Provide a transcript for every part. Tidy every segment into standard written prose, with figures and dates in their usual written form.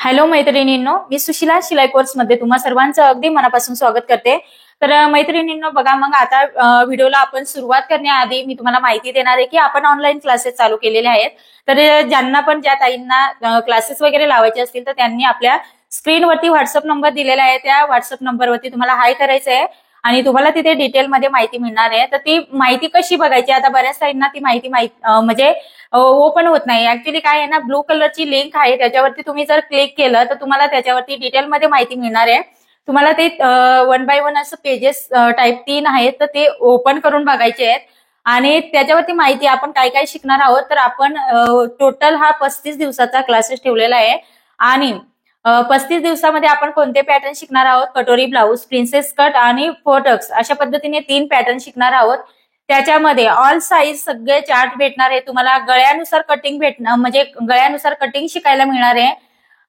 Hello मैत्रिणींनो, मी सुशिला शिलाई course मध्ये तुम्हा सर्वांचं अगदी मनापासून स्वागत करते। तर मैत्रिणींनो बघा, मग आता व्हिडिओला आपण सुरुवात करण्याआधी मी तुम्हाला माहिती देणार आहे की आपण ऑनलाईन क्लासेस चालू केलेले आहेत। तर ज्यांना पण ज्या ताईंना क्लासेस वगैरे लावायचे असतील तर त्यांनी आपल्या स्क्रीनवरती व्हॉट्सअप नंबर दिलेला आहे, त्या व्हॉट्सअप नंबरवरती तुम्हाला हाय करायचं आहे आणि तुम्हाला तिथे डिटेलमध्ये माहिती मिळणार आहे। तर ती माहिती कशी बघायची, आता बऱ्याच ताईंना ती माहिती म्हणजे ओपन होत नाही। ऍक्च्युली काय आहे ना, ब्लू कलरची लिंक आहे, त्याच्यावरती तुम्ही जर क्लिक केलं तर तुम्हाला त्याच्यावरती डिटेलमध्ये माहिती मिळणार आहे। तुम्हाला ते 1 बाय 1 असं पेजेस टाईप 3 आहेत, तर ते ओपन करून बघायचे आहेत आणि त्याच्यावरती माहिती आपण काय काय शिकणार आहोत। तर आपण टोटल हा 35 दिवसाचा क्लासेस ठेवलेला आहे आणि 35 दिवसामध्ये आपण कोणते पॅटर्न शिकणार आहोत, कटोरी ब्लाऊज, प्रिन्सेस कट आणि फोटक्स अशा पद्धतीने 3 पॅटर्न शिकणार आहोत। त्याच्यामध्ये ऑल साईज सगळे चार्ट भेटणार आहे तुम्हाला, गळ्यानुसार कटिंग भेटणार, म्हणजे गळ्यानुसार कटिंग शिकायला मिळणार आहे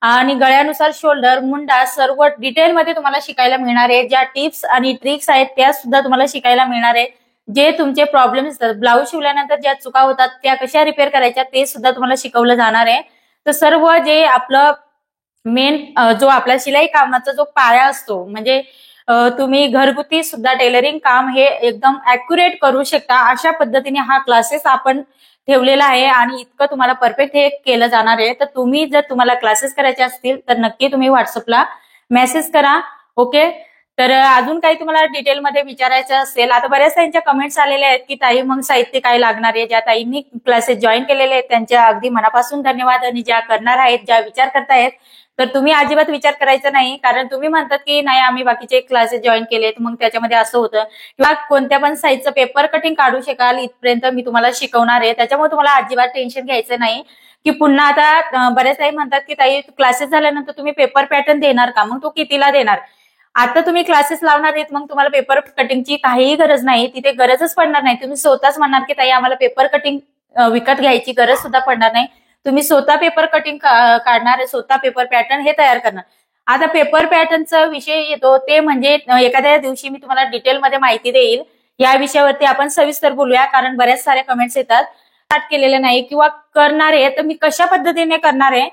आणि गळ्यानुसार शोल्डर, मुंडा सर्व डिटेलमध्ये तुम्हाला शिकायला मिळणार आहे। ज्या टिप्स आणि ट्रिक्स आहेत त्या सुद्धा तुम्हाला शिकायला मिळणार आहे। जे तुमचे प्रॉब्लेम्स असतात, ब्लाऊज शिवल्यानंतर ज्या चुका होतात त्या कशा रिपेअर करायच्या ते सुद्धा तुम्हाला शिकवलं जाणार आहे। तर सर्व जे आपलं मेन जो आपला शिलाई कामाचा जो पाया असतो, म्हणजे तुम्ही घरगुती सुद्धा टेलरिंग काम हे एकदम ऍक्युरेट करू शकता, अशा पद्धतीने हा क्लासेस आपण ठेवलेला आहे आणि इतकं तुम्हाला परफेक्ट हे केलं जाणार आहे। तर तुम्ही जर तुम्हाला क्लासेस करायचे असतील तर नक्की तुम्ही व्हॉट्सअपला मेसेज करा, ओके। तर अजून काही तुम्हाला डिटेलमध्ये विचारायचं असेल, आता बऱ्याच त्यांच्या कमेंट्स आलेल्या आहेत की ताई मग साहित्य काय लागणार आहे। ज्या ताईंनी क्लासेस जॉईन केलेले आहेत त्यांच्या अगदी मनापासून धन्यवाद आणि ज्या करणार आहेत, ज्या विचार करतायत, तर तुम्ही अजिबात विचार करायचा नाही, कारण तुम्ही म्हणतात की नाही आम्ही बाकीचे क्लासेस जॉईन केलेत मग त्याच्यामध्ये असं होतं किंवा कोणत्या पण साईजचं पेपर कटिंग काढू शकाल इथपर्यंत मी तुम्हाला शिकवणार आहे। त्याच्यामुळे तुम्हाला अजिबात टेन्शन घ्यायचं नाही की पुन्हा आता बरेच ताई म्हणतात की ताई क्लासेस झाल्यानंतर तुम्ही पेपर पॅटर्न देणार का, मग तो कितीला देणार। आता तुम्ही क्लासेस लावणार आहेत मग तुम्हाला पेपर कटिंगची काहीही गरज नाही, तिथे गरजच पडणार नाही। तुम्ही स्वतःच म्हणणार की ताई आम्हाला पेपर कटिंग विकत घ्यायची गरज सुद्धा पडणार नाही, तुम्ही स्वतः पेपर कटिंग काढणार, स्वतः पेपर पॅटर्न हे तयार करणार। आता पेपर पॅटर्नचा विषय येतो ते म्हणजे एखाद्या दिवशी मी तुम्हाला डिटेलमध्ये माहिती देईल, या विषयावरती आपण सविस्तर बोलूया, कारण बऱ्याच साऱ्या कमेंट्स येतात स्टार्ट केलेले नाही किंवा करणार आहे तर मी कशा पद्धतीने करणार आहे।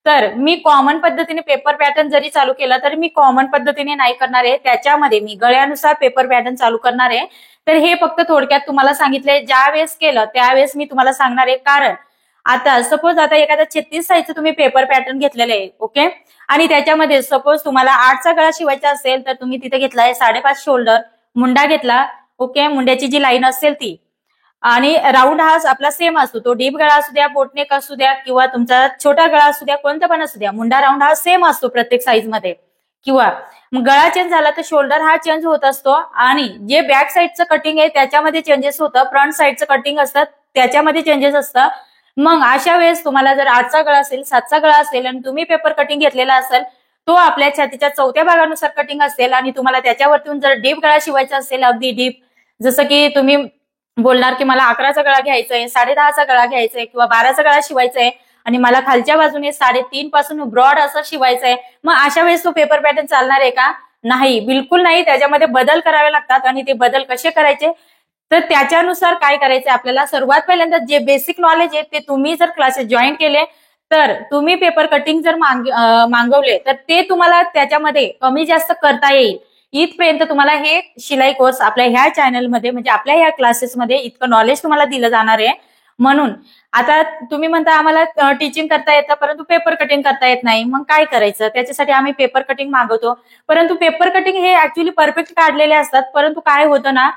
तर मी कॉमन पद्धतीने पेपर पॅटर्न जरी चालू केला तरी मी कॉमन पद्धतीने नाही करणार आहे, त्याच्यामध्ये मी गळ्यानुसार पेपर पॅटर्न चालू करणार आहे। तर हे फक्त थोडक्यात तुम्हाला सांगितलंय, ज्या वेळेस केलं त्यावेळेस मी तुम्हाला सांगणार आहे, कारण आता सपोज आता एखादा 36 साईजचं तुम्ही पेपर पॅटर्न घेतलेलं आहे, ओके, आणि त्याच्यामध्ये सपोज तुम्हाला 8चा गळा शिवायचा असेल तर तुम्ही तिथे घेतलाय 5.5 शोल्डर, मुंडा घेतला, ओके, मुंड्याची जी लाईन असेल ती, आणि राऊंड हा आपला सेम असतो, तो डीप गळा असू द्या, बोटनेक असू द्या किंवा तुमचा छोटा गळा असू द्या, कोणता पण असू द्या, मुंडा राऊंड हा सेम असतो प्रत्येक साईज मध्ये। किंवा मग गळा चेंज झाला तर शोल्डर हा चेंज होत असतो आणि जे बॅक साईडचं कटिंग आहे त्याच्यामध्ये चेंजेस होतं, फ्रंट साईडचं कटिंग असतं त्याच्यामध्ये चेंजेस असतं। मग अशा वेळेस तुम्हाला जर 8चा गळा असेल, 7चा गळा असेल आणि तुम्ही पेपर कटिंग घेतलेला असेल, तो आपल्या छातीच्या 4थ्या भागानुसार कटिंग असेल आणि तुम्हाला त्याच्यावरतून जर डीप गळा शिवायचा असेल, अगदी डीप, जसं की तुम्ही बोलणार की मला 11चा गळा घ्यायचा आहे, 10.5चा गळा घ्यायचा आहे किंवा 12चा गळा शिवायचा आहे आणि मला खालच्या बाजूने 3.5 पासून ब्रॉड असं शिवायचं आहे, मग अशा वेळेस तो पेपर पॅटर्न चालणार आहे का? नाही, बिलकुल नाही। त्याच्यामध्ये बदल करावे लागतात आणि ते बदल कसे करायचे तर त्याच्यानुसार काय करायचं आपल्याला, सर्वात पहिल्यांदा जे बेसिक नॉलेज आहे ते तुम्ही जर क्लासेस जॉईन केले तर तुम्ही पेपर कटिंग जर मागवले तर ते तुम्हाला त्याच्यामध्ये कमी जास्त करता येईल, इथपर्यंत तुम्हाला हे शिलाई कोर्स आपल्या ह्या चॅनलमध्ये म्हणजे आपल्या ह्या क्लासेसमध्ये इतकं नॉलेज तुम्हाला दिलं जाणार आहे। म्हणून आता तुम्ही म्हणता आम्हाला टीचिंग करता येतं परंतु पेपर कटिंग करता येत नाही, मग काय करायचं, त्याच्यासाठी आम्ही पेपर कटिंग मागवतो, परंतु पेपर कटिंग हे ऍक्च्युली परफेक्ट काढलेले असतात, परंतु काय होतं ना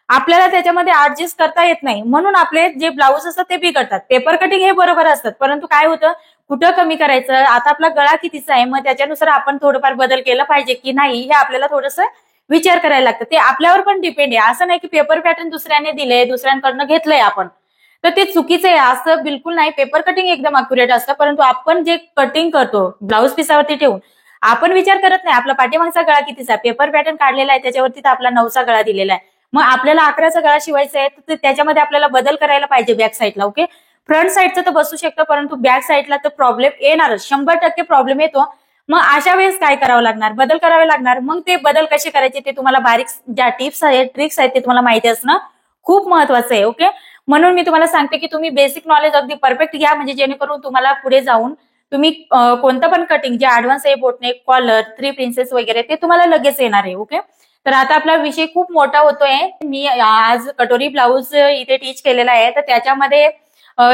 आपल्याला त्याच्यामध्ये ऍडजस्ट करता येत नाही, म्हणून आपले जे ब्लाऊज असतात ते बिघडतात। पेपर कटिंग हे बरोबर असतात परंतु काय होतं, कुठं कमी करायचं, आता आपला गळा कितीचा आहे मग त्याच्यानुसार आपण थोडंफार बदल केला पाहिजे की नाही, हे आपल्याला थोडंसं विचार करायला लागतं। ते आपल्यावर पण डिपेंड आहे, असं नाही की पेपर पॅटर्न दुसऱ्याने दिले, दुसऱ्यांकडनं घेतलंय आपण तर ते चुकीचं आहे, असं बिलकुल नाही। पेपर कटिंग एकदम अक्युरेट असतं, परंतु आपण जे कटिंग करतो ब्लाऊज पिसावरती ठेवून आपण विचार करत नाही आपला पाठीमागचा गळा कितीचा, पेपर पॅटर्न काढलेला आहे त्याच्यावरती तर आपला 9चा गळा दिलेला आहे, मग आपल्याला 11चा गळा शिवायचा आहे तर त्याच्यामध्ये आपल्याला बदल करायला पाहिजे बॅक साईडला, ओके। फ्रंट साईडचं तर बसू शकतं परंतु बॅक साईडला तर प्रॉब्लेम येणारच, 100% प्रॉब्लेम येतो। मग अशा वेळेस काय करावं लागणार, बदल करावे लागणार। मग ते बदल कसे करायचे ते तुम्हाला बारीक ज्या टिप्स आहेत, ट्रिक्स आहेत ते तुम्हाला माहिती असणं खूप महत्वाचं आहे, ओके। म्हणून मी तुम्हाला सांगते की तुम्ही बेसिक नॉलेज अगदी परफेक्ट घ्या, म्हणजे जेणेकरून तुम्हाला पुढे जाऊन तुम्ही कोणतं पण कटिंग जे ऍडव्हान्स आहे, बोटनेक, कॉलर, 3 प्रिन्सेस वगैरे ते तुम्हाला लगेच येणार आहे. ओके, तर आता आपला विषय खूप मोठा होतोय. मी आज कटोरी ब्लाऊज इथे टीच केलेला आहे, तर त्याच्यामध्ये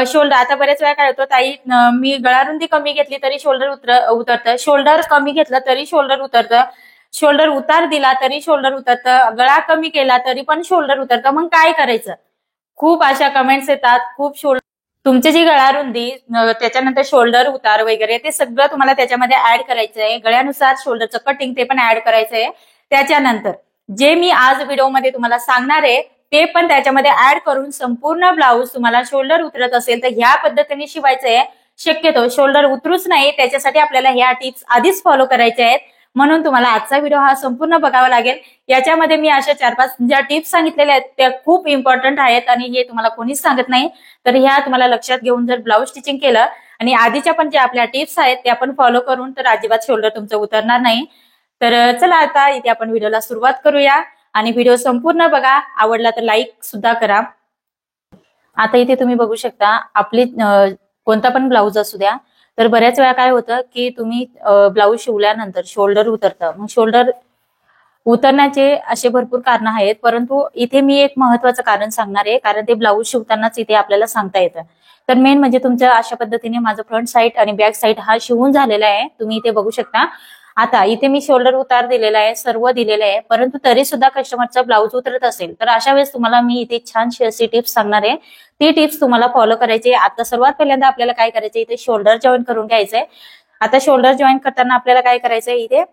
शोल्डर, आता बरेच वेळा काय होतं ताई, मी गळारुंदी कमी घेतली तरी शोल्डर उतरतं, शोल्डर कमी घेतलं तरी शोल्डर उतरतं, शोल्डर उतार दिला तरी शोल्डर उतरतं, गळा कमी केला तरी पण शोल्डर उतरतं. मग काय करायचं? खूप अशा कमेंट्स येतात, खूप तुमची जी गळारुंदी, त्याच्यानंतर शोल्डर उतार वगैरे ते सगळं तुम्हाला त्याच्यामध्ये ऍड करायचंय. गळ्यानुसार शोल्डरचं कटिंग ते पण ऍड करायचंय. त्याच्यानंतर जे मी आज व्हिडिओमध्ये तुम्हाला सांगणार आहे ते पण त्याच्यामध्ये ऍड करून संपूर्ण ब्लाऊज तुम्हाला शोल्डर उतरत असेल तर ह्या पद्धतीने शिवायचंय. शक्यतो शोल्डर उतरूच नाही, त्याच्यासाठी आपल्याला ह्या टिप्स आधीच फॉलो करायच्या आहेत. म्हणून तुम्हाला आजचा व्हिडिओ हा संपूर्ण बघावा लागेल. याच्यामध्ये मी अशा 4-5 ज्या टिप्स सांगितलेल्या आहेत त्या खूप इम्पॉर्टंट आहेत आणि हे तुम्हाला कोणीच सांगत नाही. तर ह्या तुम्हाला लक्षात घेऊन जर ब्लाऊज स्टिचिंग केलं आणि आधीच्या पण ज्या आपल्या टिप्स आहेत त्या पण फॉलो करून, तर अजिबात शोल्डर तुमचं उतरणार नाही. तर चला आता इथे आपण व्हिडिओला सुरुवात करूया आणि व्हिडिओ संपूर्ण बघा. आवडला तर लाईक सुद्धा करा. आता इथे तुम्ही बघू शकता आपली कोणता पण ब्लाऊज असू द्या, तर बऱ्याच वेळा काय होतं की तुम्ही ब्लाऊज शिवल्यानंतर शोल्डर उतरतं. मग शोल्डर उतरण्याचे असे भरपूर कारण आहेत, परंतु इथे मी एक महत्वाचं कारण सांगणार आहे, कारण ते ब्लाऊज शिवतानाच इथे आपल्याला सांगता येतं. तर मेन म्हणजे तुमचं अशा पद्धतीने माझं फ्रंट साईड आणि बॅक साईड हा शिवून झालेला आहे, तुम्ही इथे बघू शकता. आता इथे मी शोल्डर उतार दिलेला आहे, सर्व दिलेलं आहे, परंतु तरी सुद्धा कस्टमरचा ब्लाऊज उतरत असेल तर अशा वेळेस तुम्हाला मी इथे छानशी अशी टिप्स सांगणार आहे. ती टिप्स तुम्हाला फॉलो करायची. आता सर्वात पहिल्यांदा आपल्याला काय करायचं, इथे शोल्डर जॉईन करून घ्यायचंय. आता शोल्डर जॉईन करताना आपल्याला काय करायचंय, इथे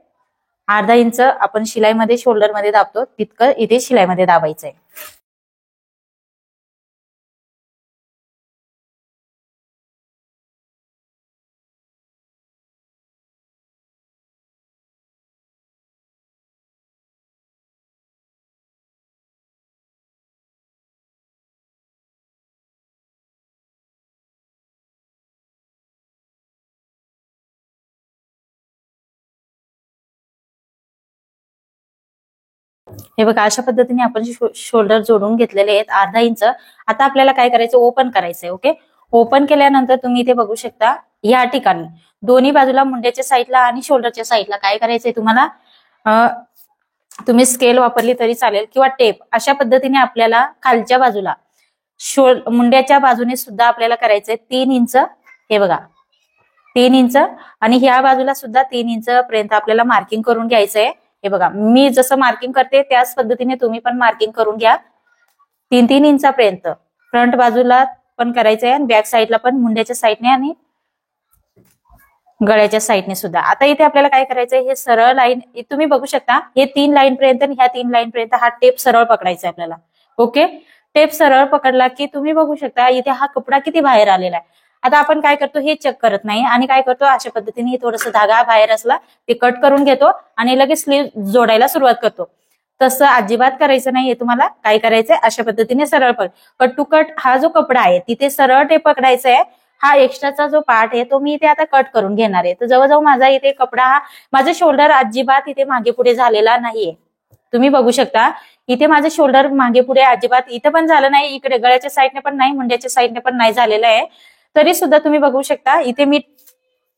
अर्धा इंच आपण शिलाईमध्ये शोल्डर मध्ये दाबतो तितकं इथे शिलाईमध्ये दाबायचंय. हे बघा अशा पद्धतीने आपण शोल्डर जोडून घेतलेले आहेत अर्धा इंच. आता आपल्याला काय करायचं, ओपन करायचंय. ओके, ओपन केल्यानंतर तुम्ही इथे बघू शकता या ठिकाणी दोन्ही बाजूला मुंड्याच्या साईडला आणि शोल्डरच्या साईडला काय करायचंय तुम्हाला, तुम्ही स्केल वापरली तरी चालेल किंवा टेप, अशा पद्धतीने आपल्याला खालच्या बाजूला मुंड्याच्या बाजूने सुद्धा आपल्याला करायचंय 3 इंच. हे बघा 3 इंच आणि ह्या बाजूला सुद्धा 3 इंच पर्यंत आपल्याला मार्किंग करून घ्यायचंय. हे बघा मी जसं मार्किंग करते त्याच पद्धतीने तुम्ही पण मार्किंग करून घ्या. 3-3 इंचापर्यंत फ्रंट बाजूला पण करायचंय आणि बॅक साईडला पण मुंड्याच्या साईडने आणि गळ्याच्या साईडने सुद्धा. आता इथे आपल्याला काय करायचंय, हे सरळ लाईन तुम्ही बघू शकता, हे 3 लाईन पर्यंत आणि ह्या 3 लाईन पर्यंत हा टेप सरळ पकडायचा आपल्याला. ओके, टेप सरळ पकडला की तुम्ही बघू शकता इथे हा कपडा किती बाहेर आलेला आहे. आता आपण काय करतो हे चेक करत नाही आणि काय करतो अशा पद्धतीने थोडंसं धागा बाहेर असला ते कट करून घेतो आणि लगेच स्लीव जोडायला सुरुवात करतो. तसं अजिबात करायचं नाही. तुम्हाला काय करायचंय, अशा पद्धतीने सरळ कट टू कट हा जो कपडा आहे तिथे सरळ टेप पकडायचा आहे. हा एक्स्ट्राचा जो पार्ट आहे तो मी इथे आता कट करून घेणार आहे. तर जवळजवळ माझा इथे कपडा हा माझा शोल्डर अजिबात इथे मागे पुढे झालेला नाहीये. तुम्ही बघू शकता इथे माझं शोल्डर मागे पुढे अजिबात इथे पण झालं नाही, इकडे गळ्याच्या साईडने पण नाही, मुंड्याच्या साईडने पण नाही झालेलं आहे. तरी सुद्धा तुम्ही बघू शकता इथे मी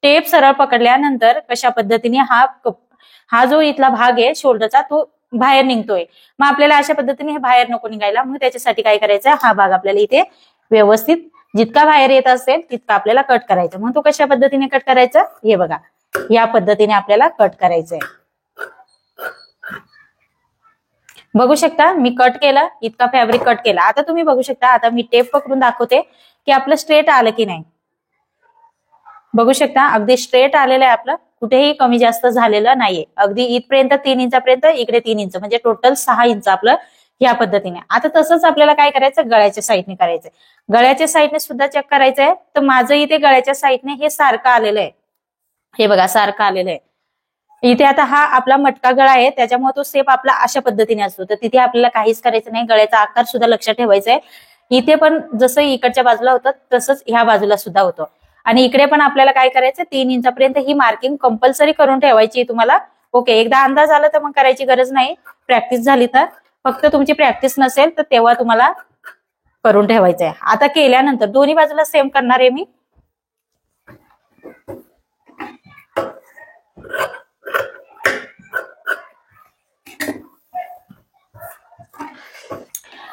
टेप सरळ पकडल्यानंतर कशा पद्धतीने हा जो इथला भाग आहे शोल्डरचा तो बाहेर निघतोय. मग आपल्याला अशा पद्धतीने हे बाहेर नको निघायला, मग त्याच्यासाठी काय करायचं, हा भाग आपल्याला इथे व्यवस्थित जितका बाहेर येत असेल तितका आपल्याला कट करायचा. मग तो कशा पद्धतीने कट करायचा, हे बघा या पद्धतीने आपल्याला कट करायचंय. बघू शकता मी कट केलं, इतका फॅब्रिक कट केला. आता तुम्ही बघू शकता, आता मी टेप पकडून दाखवते की आपलं स्ट्रेट आलं की नाही. बघू शकता अगदी स्ट्रेट आलेलं आहे आपलं, कुठेही कमी जास्त झालेलं नाहीये. अगदी इथपर्यंत 3 इंचापर्यंत, इकडे 3 इंच, म्हणजे टोटल 6 इंच आपलं या पद्धतीने. आता तसंच आपल्याला काय करायचं, गळ्याच्या साईडने करायचंय. गळ्याच्या साईडने सुद्धा चेक करायचंय. तर माझं इथे गळ्याच्या साईडने हे सारखं आलेलं आहे. हे बघा सारखं आलेलं आहे. इथे आता हा आपला मटका गळा आहे त्याच्यामुळे तो सेप आपला अशा पद्धतीने असतो. तर तिथे आपल्याला काहीच करायचं नाही, गळ्याचा आकार सुद्धा लक्षात ठेवायचा आहे. इथे पण जसं इकडच्या बाजूला होतं तसंच ह्या बाजूला सुद्धा होतं. आणि इकडे पण आपल्याला काय करायचं, 3 इंचापर्यंत ही मार्किंग कंपल्सरी करून ठेवायची तुम्हाला. ओके, एकदा अंदाज आला तर मग करायची गरज नाही, प्रॅक्टिस झाली तर. फक्त तुमची प्रॅक्टिस नसेल तर तेव्हा तुम्हाला करून ठेवायचंय. आता केल्यानंतर दोन्ही बाजूला सेम करणार आहे मी.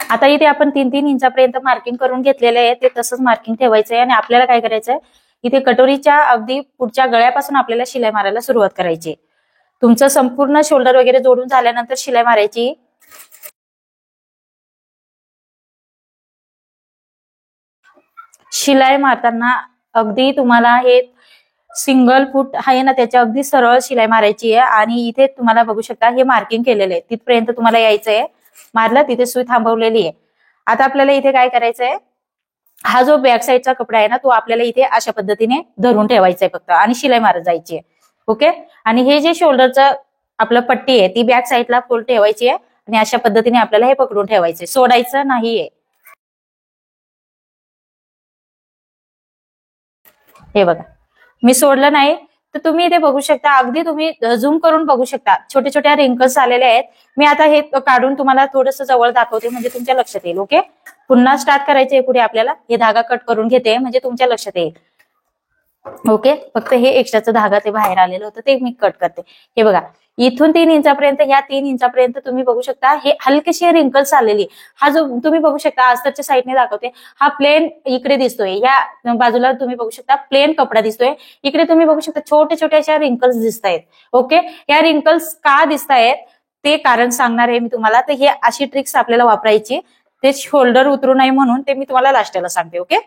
आता इथे आपण 3-3 इंचापर्यंत मार्किंग करून घेतलेले आहे, ते तसंच मार्किंग ठेवायचं आहे. आणि आपल्याला काय करायचंय, इथे कटोरीच्या अगदी पुढच्या गळ्यापासून आपल्याला शिलाई मारायला सुरुवात करायची. तुमचं संपूर्ण शोल्डर वगैरे जोडून झाल्यानंतर शिलाई मारायची. शिलाई मारताना अगदी तुम्हाला हे सिंगल फूट आहे ना, त्याच्या अगदी सरळ शिलाई मारायची आहे. आणि इथे तुम्हाला बघू शकता हे मार्किंग केलेलं आहे, तिथपर्यंत तुम्हाला यायचंय. मारलं, तिथे सुई थांबवलेली आहे. आता आपल्याला इथे काय करायचंय, हा जो बॅक साईडचा कपडा आहे ना, तो आपल्याला इथे अशा पद्धतीने धरून ठेवायचा आहे फक्त, आणि शिलाई मारत जायची आहे. ओके. आणि हे जे शोल्डरचं आपलं पट्टी आहे ती बॅक साईडला फुल ठेवायची आहे. आणि अशा पद्धतीने आपल्याला हे पकडून ठेवायचे, सोडायचं नाहीये. हे बघा, मी सोडलं नाही. तर तुम्ही इथे बघू शकता, अगदी तुम्ही झूम करून बघू शकता, छोटे छोट्या रिंकल्स आलेले आहेत. मी आता हे काढून तुम्हाला थोडंसं जवळ दाखवते, म्हणजे तुमच्या लक्षात येईल. ओके. पुन्हा स्टार्ट करायचंय पुढे आपल्याला. हे धागा कट करून घेते, म्हणजे तुमच्या लक्षात येईल. ओके. फक्त हे एक्स्ट्राचं धागा ते बाहेर आलेलं होतं, ते मी कट करते. हे बघा, इथून 3 इंचापर्यंत, ह्या 3 इंचापर्यंत तुम्ही बघू शकता हे हलकीशी रिंकल्स आलेली. हा जो तुम्ही बघू शकता, अस्तरच्या साईडने दाखवते, हा प्लेन इकडे दिसतोय. या बाजूला तुम्ही बघू शकता प्लेन कपडा दिसतोय. इकडे तुम्ही बघू शकता छोटे छोटे अशा रिंकल्स दिसत आहेत. ओके. या रिंकल्स का दिसत आहेत ते कारण सांगणार आहे मी तुम्हाला. तर हे अशी ट्रिक्स आपल्याला वापरायची, ते शोल्डर उतरू नये म्हणून, ते मी तुम्हाला लास्टला सांगते. ओके.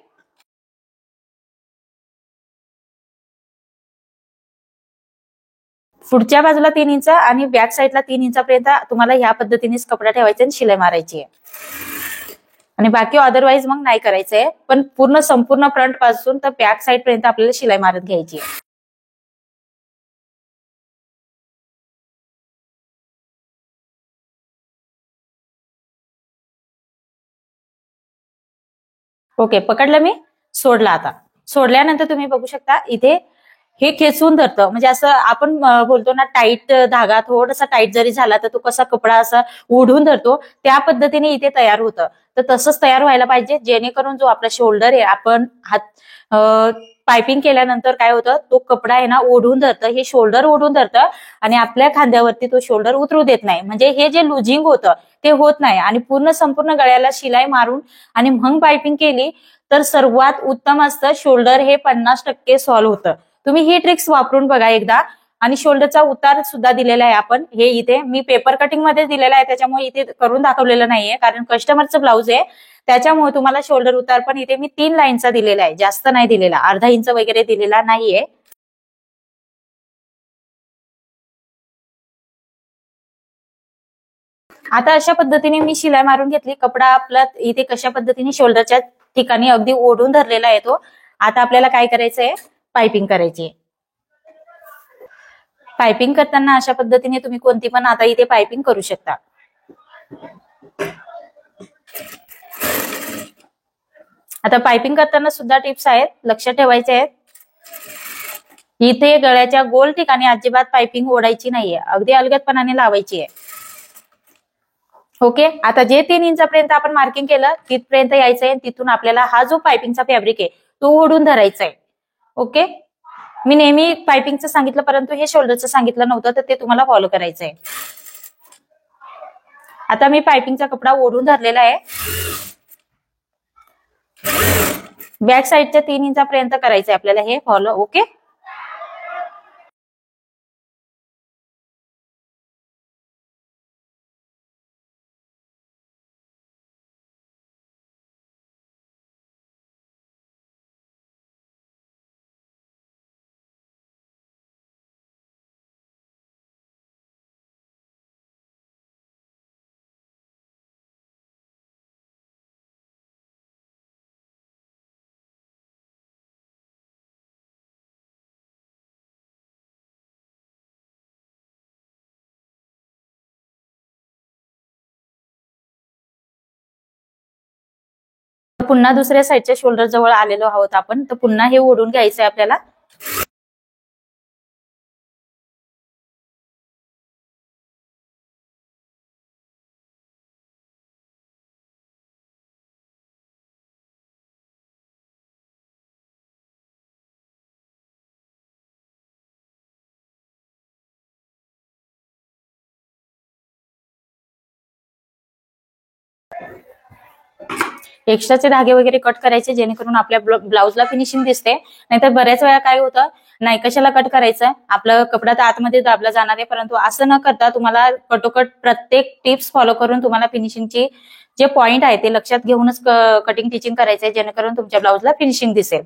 पुढच्या बाजूला 3 इंच आणि बॅक साईडला 3 इंचापर्यंत तुम्हाला ह्या पद्धतीनेच कपडा ठेवायचा आणि शिलाई मारायची आहे. आणि बाकी अदरवाईज मग नाही करायचंय, पण पूर्ण संपूर्ण फ्रंट पासून तर बॅक साईड पर्यंत आपल्याला शिलाई मारत घ्यायची आहे. ओके, पकडलं मी, सोडला. आता सोडल्यानंतर तुम्ही बघू शकता इथे हे खेचून धरतं, म्हणजे असं आपण बोलतो ना, टाईट धागा थोडासा टाईट जरी झाला तर तो कसा कपडा असा ओढून धरतो, त्या पद्धतीने इथे तयार होतं. तर तसंच तयार व्हायला पाहिजे, जेणेकरून जो आपला शोल्डर आहे, आपण हात पायपिंग केल्यानंतर काय होतं, तो कपडा आहे ना ओढून धरतं, हे शोल्डर ओढून धरतं. आणि आपल्या खांद्यावरती तो शोल्डर उतरू देत नाही, म्हणजे हे जे लुजिंग होतं ते होत नाही. आणि पूर्ण संपूर्ण गळ्याला शिलाई मारून आणि मग पायपिंग केली तर सर्वात उत्तम असतं. शोल्डर हे 50% सॉल्व्ह होतं. तुम्ही ही ट्रिक्स वापरून बघा एकदा. आणि शोल्डरचा उतार सुद्धा दिलेला आहे आपण, हे इथे मी पेपर कटिंग मध्ये दिलेला आहे, त्याच्यामुळे इथे करून दाखवलेलं नाहीये, कारण कस्टमरचं ब्लाऊज आहे. त्याच्यामुळे तुम्हाला शोल्डर उतार पण इथे मी 3 लाईनचा दिलेला आहे, जास्त नाही दिलेला, अर्धा इंच वगैरे दिलेला नाहीये. आता अशा पद्धतीने मी शिलाई मारून घेतली. कपडा आपला इथे कशा पद्धतीने शोल्डरच्या ठिकाणी अगदी ओढून धरलेला आहे तो. आता आपल्याला काय करायचंय, पायपिंग करायची. पायपिंग करताना अशा पद्धतीने तुम्ही कोणती पण आता इथे पायपिंग करू शकता. आता पायपिंग करताना सुद्धा टिप्स आहेत, लक्ष ठेवायचे आहेत. इथे गळ्याच्या गोल ठिकाणी अजिबात पायपिंग ओढायची नाहीये, अगदी अलगदपणाने लावायची आहे. ओके. आता जे 3 इंचापर्यंत आपण मार्किंग केलं तिथपर्यंत यायचंय. तिथून आपल्याला हा जो पायपिंगचा फॅब्रिक आहे तो ओढून धरायचा आहे. ओके. मी नेहमी पायपिंगचं सांगितलं, परंतु हे शोल्डरचं सांगितलं नव्हतं, तर ते तुम्हाला फॉलो करायचंय. आता मी पायपिंगचा कपडा ओढून धरलेला आहे. बॅक साईडच्या 3 इंचापर्यंत करायचंय आपल्याला हे फॉलो. ओके. पुन्हा दुसऱ्या साईडच्या शोल्डर जवळ आलेलो आहोत आपण, तर पुन्हा हे ओढून घ्यायचंय आपल्याला. एक्स्ट्राचे धागे वगैरे कट करायचे जेणेकरून आपल्या ब्लाऊजला फिनिशिंग दिसते. नाहीतर बऱ्याच वेळा काय होतं, नाही कशाला कट करायचं, आपलं कपडा तर आतमध्ये दाबला जाणार आहे. परंतु असं न करता तुम्हाला कटोकट प्रत्येक टिप्स फॉलो करून तुम्हाला फिनिशिंगची जे पॉइंट आहे ते लक्षात घेऊनच कटिंग टिचिंग करायचंय जेणेकरून तुमच्या ब्लाऊजला फिनिशिंग दिसेल.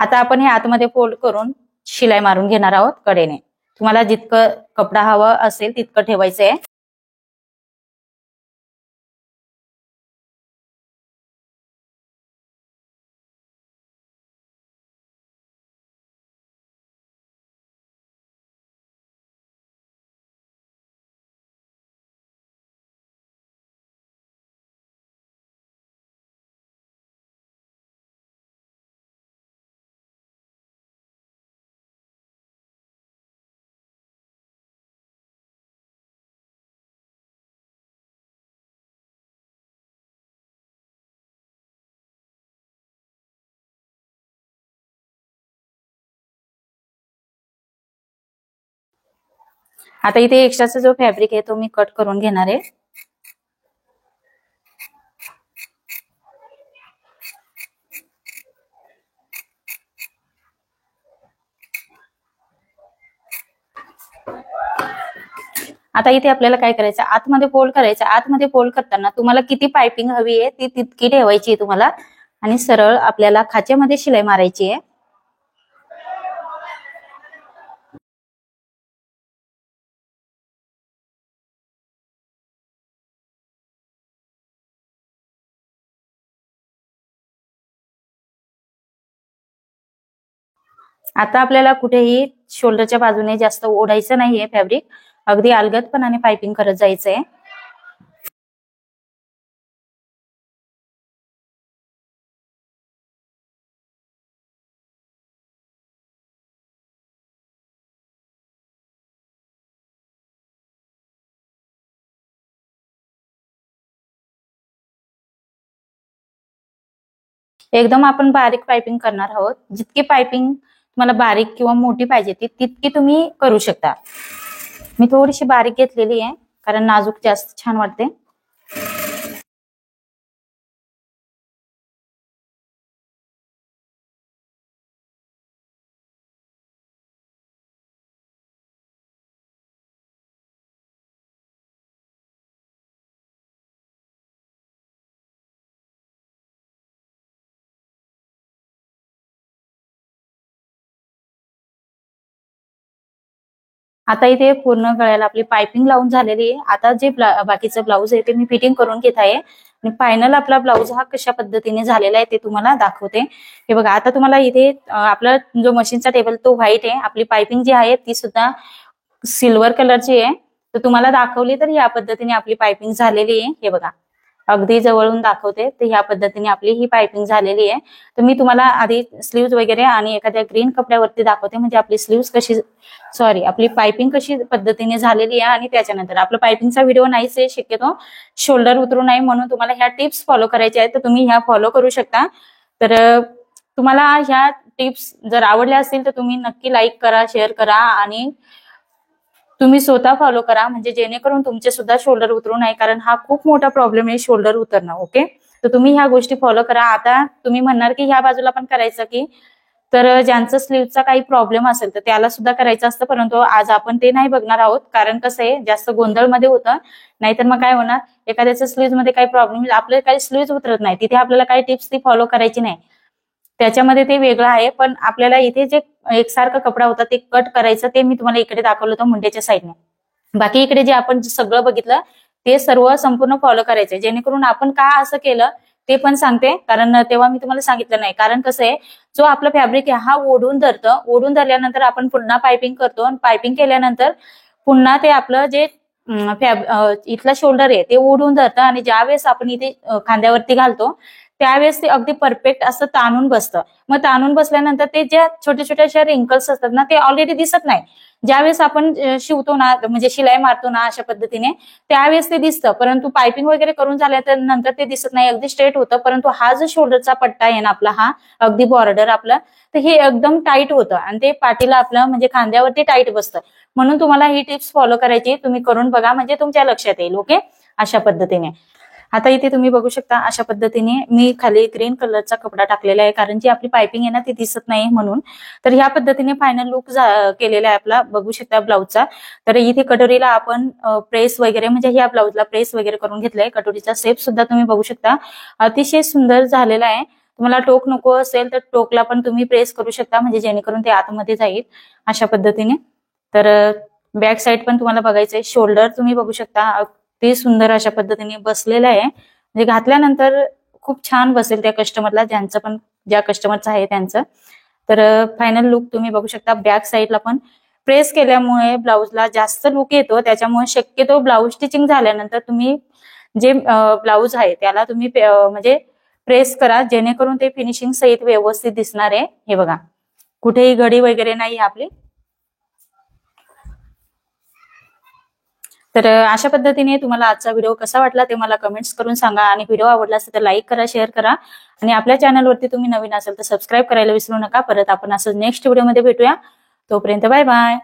आता आपण हे आतमध्ये फोल्ड करून शिलाई मारून घेणार आहोत कडेने. तुम्हाला जितकं कपडा हवं असेल तितकं ठेवायचंय. आता इथे एक्स्ट्राचा जो फॅब्रिक आहे तो मी कट करून घेणार आहे. आता इथे आपल्याला काय करायचं, आतमध्ये फोल्ड करायचं. आतमध्ये फोल्ड करताना तुम्हाला किती पायपिंग हवी आहे ती तितकी ठेवायची आहे तुम्हाला, आणि सरळ आपल्याला खाच्यामध्ये शिलाई मारायची आहे. आता आपल्याला कुठेही शोल्डरच्या बाजूने जास्त ओढायचं नाहीये फॅब्रिक, अगदी अलगदपणाने पायपिंग करत जायचंय. एकदम आपण बारीक पायपिंग करणार आहोत. जितकी पायपिंग तुम्हाला बारीक किंवा मोठी पाहिजे ती तितकी तुम्ही करू शकता. मी थोडीशी बारीक घेतलेली आहे कारण नाजूक जास्त छान वाटते. आता इथे पूर्ण गळ्याला आपली पायपिंग लावून झालेली आहे. आता जे बाकीचं ब्लाऊज आहे ते मी फिटिंग करून घेत आहे आणि फायनल आपला ब्लाऊज हा कशा पद्धतीने झालेला आहे ते तुम्हाला दाखवते. हे बघा, आता तुम्हाला इथे आपला जो मशीनचा टेबल तो व्हाईट आहे. आपली पायपिंग जी आहे ती सुद्धा सिल्वर कलरची आहे. तर तुम्हाला दाखवली तर या पद्धतीने आपली पायपिंग झालेली आहे. हे बघा, अगदी जवळून दाखवते. तर ह्या पद्धतीने आपली ही पायपिंग झालेली आहे. तर मी तुम्हाला आधी स्लीव्ज वगैरे आणि एखाद्या ग्रीन कपड्यावरती दाखवते, म्हणजे आपली स्लीव्ज कशी आपली पायपिंग कशी पद्धतीने झालेली आहे. आणि त्याच्यानंतर आपला पायपिंगचा व्हिडिओ नाहीच आहे शक्यतो, शोल्डर उतरू नये म्हणून तुम्हाला ह्या टिप्स फॉलो करायच्या आहेत. तर तुम्ही ह्या फॉलो करू शकता. तर तुम्हाला ह्या टिप्स जर आवडल्या असतील तर तुम्ही नक्की लाईक करा, शेअर करा आणि तुम्ही स्वतः फॉलो करा, म्हणजे जेणेकरून तुमचे सुद्धा शोल्डर उतरू नये, कारण हा खूप मोठा प्रॉब्लेम आहे शोल्डर उतरणं. ओके, तर तुम्ही ह्या गोष्टी फॉलो करा. आता तुम्ही म्हणणार की ह्या बाजूला पण करायचं की, तर ज्यांचं स्लीव्हचा काही प्रॉब्लेम असेल तर त्याला सुद्धा करायचं असतं, परंतु आज आपण ते नाही बघणार आहोत. कारण कसं आहे, जास्त गोंधळमध्ये होतं. नाहीतर मग काय होणार, एखाद्याच्या स्लीव्ह मध्ये काही प्रॉब्लेम, आपले काही स्लीव्ह उतरत नाही, तिथे आपल्याला काही टिप्स ती फॉलो करायची नाही. त्याच्यामध्ये ते वेगळं आहे. पण आपल्याला इथे जे एकसारखा कपडा होता ते कट करायचं, ते मी तुम्हाला इकडे दाखवलं होतं मुंड्याच्या साईडने. बाकी इकडे जे आपण सगळं बघितलं ते सर्व संपूर्ण फॉलो करायचंय. जेणेकरून आपण का असं केलं ते पण सांगते, कारण तेव्हा मी तुम्हाला सांगितलं नाही. कारण कसं आहे, जो आपला फॅब्रिक आहे हा ओढून धरतं. ओढून धरल्यानंतर आपण पुन्हा पायपिंग करतो, आणि पायपिंग केल्यानंतर पुन्हा ते आपलं जे इथला शोल्डर आहे ते ओढून धरतं, आणि ज्यावेळेस आपण इथे खांद्यावरती घालतो त्यावेळेस ते अगदी परफेक्ट असं ताणून बसतं. मग ताणून बसल्यानंतर ते ज्या छोट्या छोट्या अशा रिंकल्स असतात ना, ते ऑलरेडी दिसत नाही. ज्यावेळेस आपण शिवतो ना, म्हणजे शिलाई मारतो ना अशा पद्धतीने, त्यावेळेस ते दिसतं. परंतु पायपिंग वगैरे करून झाल्यानंतर नंतर ते दिसत नाही, अगदी स्ट्रेट होतं. परंतु हा जो शोल्डरचा पट्टा आहे ना आपला, हा अगदी बॉर्डर आपलं, तर हे एकदम टाईट होतं आणि ते पाठीला आपलं म्हणजे खांद्यावरती टाईट बसतं. म्हणून तुम्हाला ही टिप्स फॉलो करायची, तुम्ही करून बघा, म्हणजे तुमच्या लक्षात येईल. ओके, अशा पद्धतीने. आता इथे तुम्ही बघू शकता अशा पद्धतीने मी खाली ग्रीन कलरचा कपडा टाकलेला आहे, कारण जी आपली पायपिंग आहे ना ती दिसत नाही म्हणून. तर ह्या पद्धतीने फायनल लुक केलेला आहे आपला, बघू शकता ब्लाऊजचा. तर इथे कटोरीला आपण प्रेस वगैरे म्हणजे ह्या ब्लाऊजला प्रेस वगैरे करून घेतलंय. कटोरीचा शेप सुद्धा तुम्ही बघू शकता, अतिशय सुंदर झालेला आहे. तुम्हाला टोक नको असेल तर टोकला पण तुम्ही प्रेस करू शकता, म्हणजे जेणेकरून ते आतमध्ये जाईल अशा पद्धतीने. तर बॅक साइड पण तुम्हाला बघायचंय. शोल्डर तुम्ही बघू शकता, अगदी सुंदर अशा पद्धतीने बसलेला आहे. म्हणजे घातल्यानंतर खूप छान बसेल त्या कस्टमरला, ज्या कस्टमरचं आहे त्यांचं. तर फायनल लुक तुम्ही बघू शकता. बॅक साइडला पण प्रेस केल्यामुळे ब्लाऊजला जास्त लुक येतो, त्याच्यामुळे शक्यतो ब्लाऊज स्टिचिंग झाल्यानंतर तुम्ही जे ब्लाऊज आहे त्याला तुम्ही म्हणजे प्रेस करा, जेणेकरून ते फिनिशिंग सहित व्यवस्थित दिसणार आहे. हे बघा, कुठेही घडी वगैरे नाही आपली. तर अशा पद्धतीने तुम्हाला आजचा व्हिडिओ कसा वाटला ते मला कमेंट्स करून सांगा, आणि व्हिडिओ आवडला असेल तर लाईक करा, शेअर करा, आणि आपल्या चॅनलवरती तुम्ही नवीन असेल तर सबस्क्राईब करायला विसरू नका. परत आपण असं नेक्स्ट व्हिडिओमध्ये भेटूया. तोपर्यंत बाय बाय.